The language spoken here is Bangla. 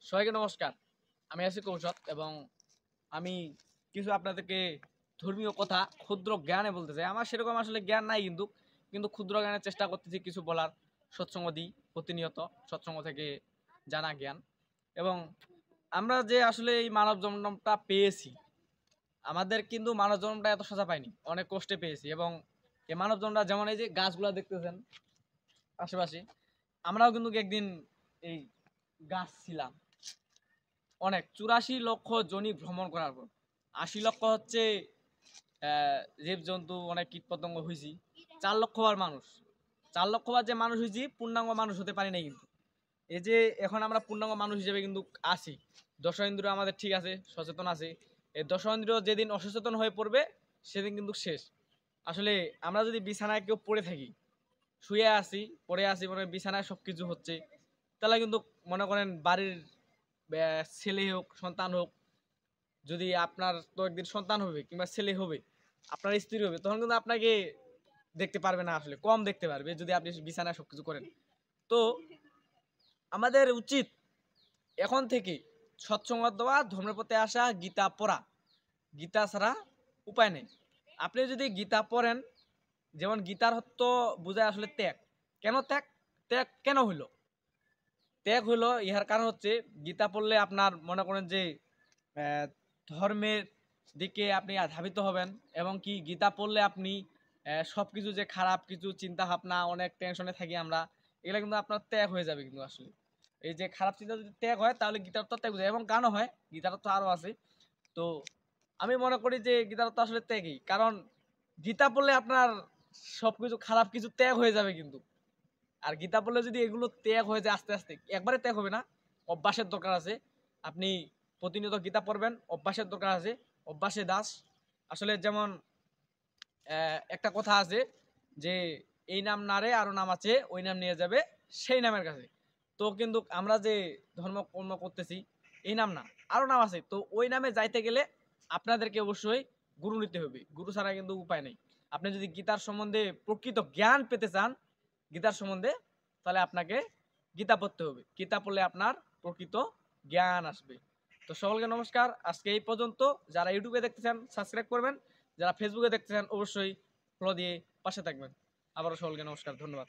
সবাইকে নমস্কার। আমি আছি কৌশল এবং আমি কিছু আপনাদেরকে ধর্মীয় কথা ক্ষুদ্র জ্ঞানে বলতে চাই। আমার সেরকম আসলে জ্ঞান নাই, কিন্তু ক্ষুদ্র জ্ঞানের চেষ্টা করতেছি কিছু বলার। সৎসঙ্গ দিই প্রতিনিয়ত, সৎসঙ্গ থেকে জানা জ্ঞান। এবং আমরা যে আসলে এই মানব জন্মটা পেয়েছি, আমাদের কিন্তু মানব জন্মটা এত সোজা পাইনি, অনেক কষ্টে পেয়েছি। এবং এই মানব জন্মটা যেমন এই যে গাছগুলা দেখতেছেন আশেপাশে, আমরাও কিন্তু একদিন এই গাছ ছিলাম। অনেক ৮৪ লক্ষ জনি ভ্রমণ করার পর ৮০ লক্ষ হচ্ছে জীবজন্তু, অনেক কীটপতঙ্গ হয়েছি। ৪ লক্ষ বার মানুষ, ৪ লক্ষ বার যে মানুষ হয়েছি, পূর্ণাঙ্গ মানুষ হতে পারি নাই। কিন্তু এই যে এখন আমরা পূর্ণাঙ্গ মানুষ হিসেবে কিন্তু আছি। দশেন্দ্রিয় আমাদের ঠিক আছে, সচেতন আছে। এই দশেন্দ্রিয় যেদিন অসচেতন হয়ে পড়বে, সেদিন কিন্তু শেষ। আসলে আমরা যদি বিছানায় কেউ পড়ে থাকি, শুয়ে আসি, পড়ে আসি, মানে বিছানায় সব কিছু হচ্ছে, তাহলে কিন্তু মনে করেন বাড়ির ছেলে হোক সন্তান হোক, যদি আপনার তো একদিন সন্তান হবে কিংবা ছেলে হবে, আপনার স্ত্রী হবে, তখন কিন্তু আপনাকে দেখতে পারবে না, আসলে কম দেখতে পারবে যদি আপনি বিছানায় সবকিছু করেন। তো আমাদের উচিত এখন থেকে সৎসঙ্গ দেওয়া, ধর্মের পথে আসা, গীতা পড়া। গীতা ছাড়া উপায় নেই। আপনি যদি গীতা পড়েন, যেমন গীতার অর্থ বোঝায় আসলে ত্যাগ। কেন ত্যাগ? ত্যাগ কেন হইল? ত্যাগ হইলো ইহার কারণ হচ্ছে, গীতা পড়লে আপনার মনে করেন যে আহ, ধর্মের দিকে আপনি ধাবিত হবেন। এবং কি গীতা পড়লে আপনি সবকিছু যে খারাপ কিছু চিন্তা ভাবনা, অনেক টেনশনে থাকি আমরা, এগুলো কিন্তু আপনার ত্যাগ হয়ে যাবে। কিন্তু আসলে এই যে খারাপ চিন্তা যদি ত্যাগ হয়, তাহলে গীতার তো ত্যাগ হয়ে যায়। এবং গানও হয়, গীতার তো আরো আছে। তো আমি মনে করি যে গীতার তো আসলে ত্যাগই, কারণ গীতা পড়লে আপনার সবকিছু খারাপ কিছু ত্যাগ হয়ে যাবে। কিন্তু আর গীতা পড়লে যদি এগুলো ত্যাগ হয়ে যায় আস্তে আস্তে, একবারে ত্যাগ হবে না, অভ্যাসের দরকার আছে। আপনি প্রতিনিয়ত গীতা পড়বেন, অভ্যাসের দরকার আছে। অভ্যাসে দাস। আসলে যেমন একটা কথা আছে যে, এই নাম না রে আরো নাম আছে, ওই নাম নিয়ে যাবে সেই নামের কাছে। তো কিন্তু আমরা যে ধর্ম কর্ম করতেছি, এই নাম না, আরো নাম আছে। তো ওই নামে যাইতে গেলে আপনাদেরকে অবশ্যই গুরু নিতে হবে। গুরু ছাড়া কিন্তু উপায় নেই। আপনি যদি গীতার সম্বন্ধে প্রকৃত জ্ঞান পেতে চান, গীতার সম্বন্ধে, তাহলে আপনাকে গীতা পড়তে হবে। গীতা পড়লে আপনার প্রকৃত জ্ঞান আসবে। তো সকলকে নমস্কার, আজকে এই পর্যন্ত। যারা ইউটিউবে দেখতেছেন সাবস্ক্রাইব করবেন, যারা ফেসবুকে দেখতেছেন অবশ্যই ফলো দিয়ে পাশে থাকবেন। আবারও সকলকে নমস্কার, ধন্যবাদ।